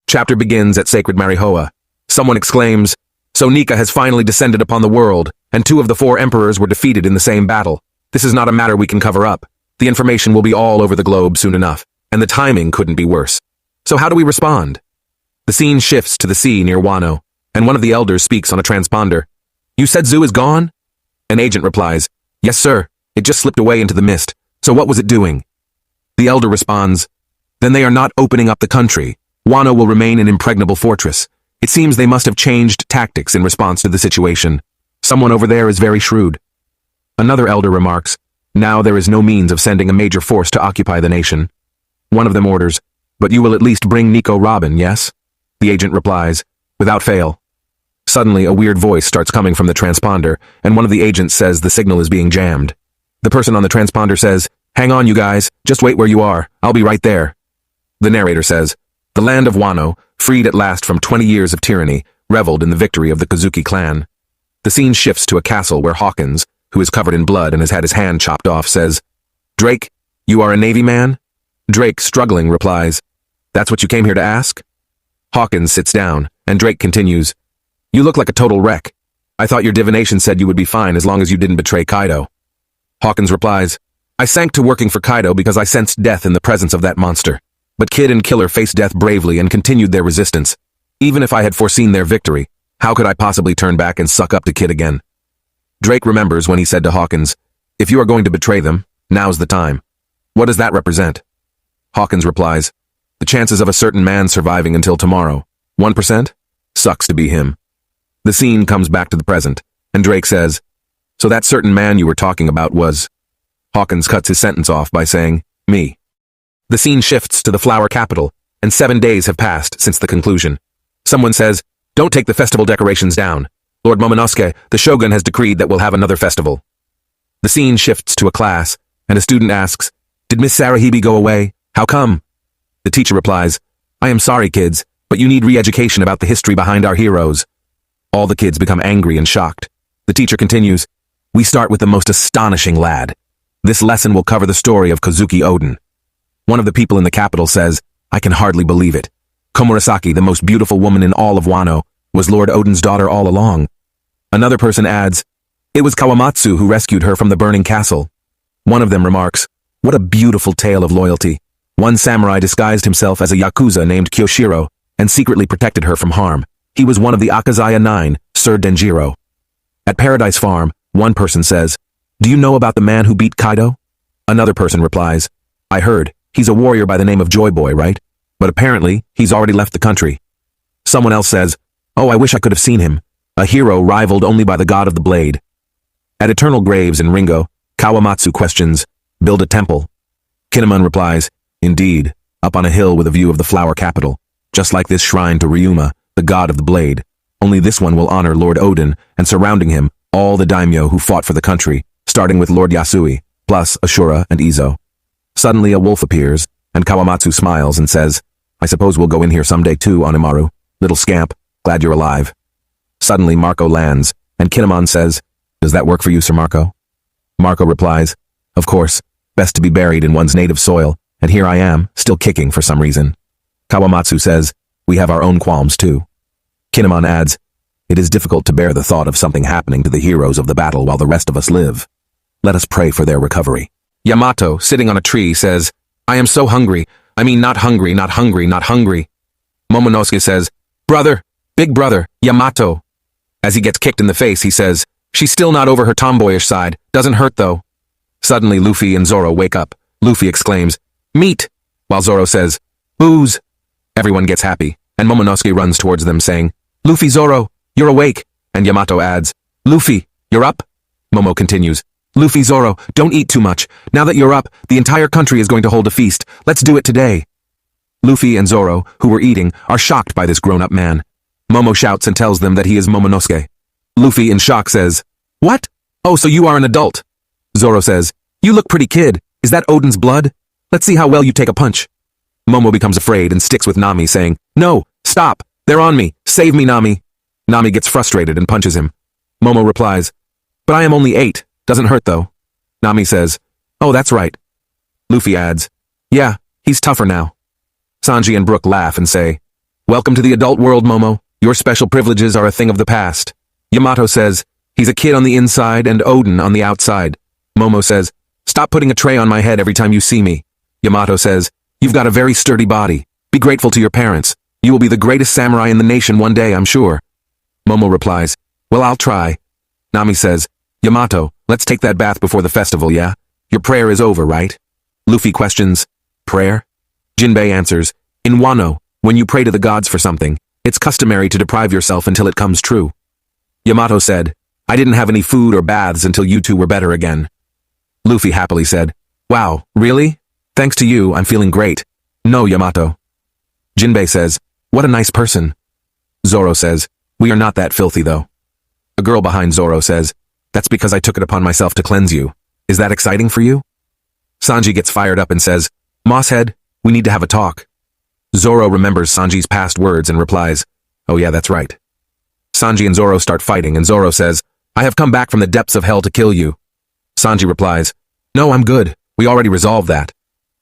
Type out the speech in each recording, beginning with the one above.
Chapter begins at Sacred Marihoa. Someone exclaims, "So Nika has finally descended upon the world, and 2 of the 4 emperors were defeated in the same battle. This is not a matter we can cover up. The information will be all over the globe soon enough, and the timing couldn't be worse. So how do we respond?" The scene shifts to the sea near Wano, and one of the elders speaks on a transponder. "You said Zoo is gone?" An agent replies, "Yes, sir. It just slipped away into the mist. So what was it doing?" The elder responds, "Then they are not opening up the country. Wano will remain an impregnable fortress. It seems they must have changed tactics in response to the situation. Someone over there is very shrewd." Another elder remarks, "Now there is no means of sending a major force to occupy the nation." One of them orders, "But you will at least bring Nico Robin, yes?" The agent replies, "Without fail." Suddenly, a weird voice starts coming from the transponder, and one of the agents says the signal is being jammed. The person on the transponder says, "Hang on, you guys. Just wait where you are. I'll be right there." The narrator says, "The land of Wano, freed at last from 20 years of tyranny, reveled in the victory of the Kozuki clan." The scene shifts to a castle where Hawkins, who is covered in blood and has had his hand chopped off, says, "Drake, you are a Navy man?" Drake, struggling, replies, "That's what you came here to ask?" Hawkins sits down, and Drake continues, "You look like a total wreck. I thought your divination said you would be fine as long as you didn't betray Kaido." Hawkins replies, "I sank to working for Kaido because I sensed death in the presence of that monster. But Kid and Killer faced death bravely and continued their resistance. Even if I had foreseen their victory, how could I possibly turn back and suck up to Kid again?" Drake remembers when he said to Hawkins, "If you are going to betray them, now's the time. What does that represent?" Hawkins replies, "The chances of a certain man surviving until tomorrow. 1%? Sucks to be him." The scene comes back to the present, and Drake says, "So that certain man you were talking about was..." Hawkins cuts his sentence off by saying, "Me." The scene shifts to the flower capital, and 7 days have passed since the conclusion. Someone says, "Don't take the festival decorations down. Lord Momonosuke, the shogun, has decreed that we'll have another festival." The scene shifts to a class, and a student asks, "Did Miss Sarahibi go away? How come?" The teacher replies, "I am sorry, kids, but you need re-education about the history behind our heroes." All the kids become angry and shocked. The teacher continues, "We start with the most astonishing lad. This lesson will cover the story of Kozuki Oden." One of the people in the capital says, "I can hardly believe it. Komurasaki, the most beautiful woman in all of Wano, was Lord Oden's daughter all along." Another person adds, "It was Kawamatsu who rescued her from the burning castle." One of them remarks, "What a beautiful tale of loyalty. One samurai disguised himself as a yakuza named Kyoshiro and secretly protected her from harm. He was one of the Akazaya 9, Sir Denjiro." At Paradise Farm, one person says, "Do you know about the man who beat Kaido?" Another person replies, "I heard. He's a warrior by the name of Joy Boy, right? But apparently, he's already left the country." Someone else says, "Oh, I wish I could have seen him. A hero rivaled only by the god of the blade." At Eternal Graves in Ringo, Kawamatsu questions, "Build a temple?" Kinemon replies, "Indeed, up on a hill with a view of the flower capital, just like this shrine to Ryuma, the god of the blade. Only this one will honor Lord Oden, and surrounding him, all the daimyo who fought for the country, starting with Lord Yasui, plus Ashura and Izo." Suddenly a wolf appears, and Kawamatsu smiles and says, "I suppose we'll go in here someday too, Onimaru. Little scamp, glad you're alive." Suddenly Marco lands, and Kinemon says, "Does that work for you, Sir Marco?" Marco replies, "Of course, best to be buried in one's native soil, and here I am, still kicking for some reason." Kawamatsu says, "We have our own qualms too." Kinemon adds, "It is difficult to bear the thought of something happening to the heroes of the battle while the rest of us live. Let us pray for their recovery." Yamato, sitting on a tree, says, "I am so hungry. I mean, not hungry, not hungry, not hungry." Momonosuke says, "Brother, big brother, Yamato." As he gets kicked in the face, he says, "She's still not over her tomboyish side. Doesn't hurt, though." Suddenly, Luffy and Zoro wake up. Luffy exclaims, "Meat!" while Zoro says, "Booze!" Everyone gets happy, and Momonosuke runs towards them, saying, "Luffy, Zoro, you're awake!" And Yamato adds, "Luffy, you're up?" Momo continues, "Luffy, Zoro, don't eat too much. Now that you're up, the entire country is going to hold a feast. Let's do it today." Luffy and Zoro, who were eating, are shocked by this grown-up man. Momo shouts and tells them that he is Momonosuke. Luffy, in shock, says, "What? Oh, so you are an adult." Zoro says, "You look pretty, kid. Is that Oden's blood? Let's see how well you take a punch." Momo becomes afraid and sticks with Nami, saying, "No, stop. They're on me. Save me, Nami." Nami gets frustrated and punches him. Momo replies, "But I am only 8. Doesn't hurt, though." Nami says, "Oh, that's right." Luffy adds, "Yeah, he's tougher now." Sanji and Brook laugh and say, Welcome to the adult world, Momo. Your special privileges are a thing of the past. Yamato says, he's a kid on the inside and Odin on the outside. Momo says, stop putting a tray on my head every time you see me. Yamato says, you've got a very sturdy body. Be grateful to your parents. You will be the greatest samurai in the nation one day, I'm sure. Momo replies, well, I'll try. Nami says, Yamato, let's take that bath before the festival, yeah? Your prayer is over, right? Luffy questions, prayer? Jinbei answers, in Wano, when you pray to the gods for something, it's customary to deprive yourself until it comes true. Yamato said, I didn't have any food or baths until you two were better again. Luffy happily said, wow, really? Thanks to you, I'm feeling great. No, Yamato. Jinbei says, what a nice person. Zoro says, we are not that filthy though. A girl behind Zoro says, that's because I took it upon myself to cleanse you. Is that exciting for you? Sanji gets fired up and says, Mosshead, we need to have a talk. Zoro remembers Sanji's past words and replies, oh yeah, that's right. Sanji and Zoro start fighting and Zoro says, I have come back from the depths of hell to kill you. Sanji replies, no, I'm good. We already resolved that.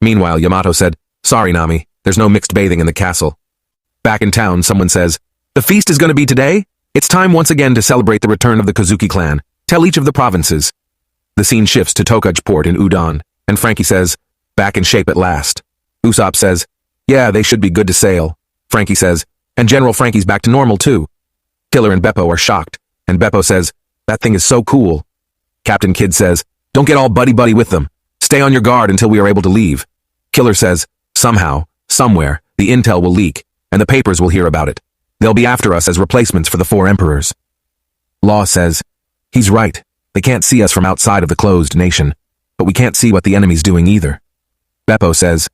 Meanwhile, Yamato said, sorry, Nami, there's no mixed bathing in the castle. Back in town, someone says, the feast is going to be today? It's time once again to celebrate the return of the Kozuki clan. Tell each of the provinces. The scene shifts to Tokuj port in Udon, and Frankie says, back in shape at last. Usopp says, yeah, they should be good to sail. Frankie says, and General Frankie's back to normal too. Killer and Beppo are shocked, and Beppo says, that thing is so cool. Captain Kidd says, don't get all buddy-buddy with them. Stay on your guard until we are able to leave. Killer says, somehow, somewhere, the intel will leak, and the papers will hear about it. They'll be after us as replacements for the 4 emperors. Law says, he's right. They can't see us from outside of the closed nation, but we can't see what the enemy's doing either. Beppo says,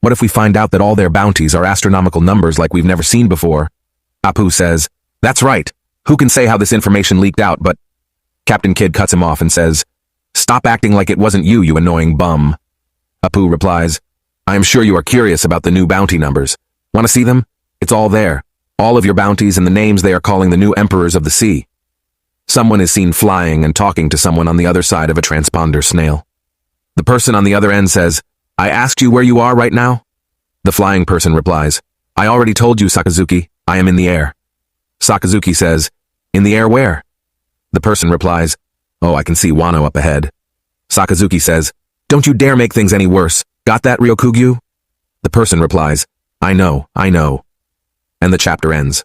what if we find out that all their bounties are astronomical numbers like we've never seen before? Apu says, that's right. Who can say how this information leaked out, but... Captain Kidd cuts him off and says, stop acting like it wasn't you, you annoying bum. Apu replies, I am sure you are curious about the new bounty numbers. Want to see them? It's all there. All of your bounties and the names they are calling the new emperors of the sea. Someone is seen flying and talking to someone on the other side of a transponder snail. The person on the other end says, I asked you where you are right now? The flying person replies, I already told you, Sakazuki, I am in the air. Sakazuki says, in the air where? The person replies, oh, I can see Wano up ahead. Sakazuki says, don't you dare make things any worse. Got that, Ryokugyu? The person replies, I know. And the chapter ends.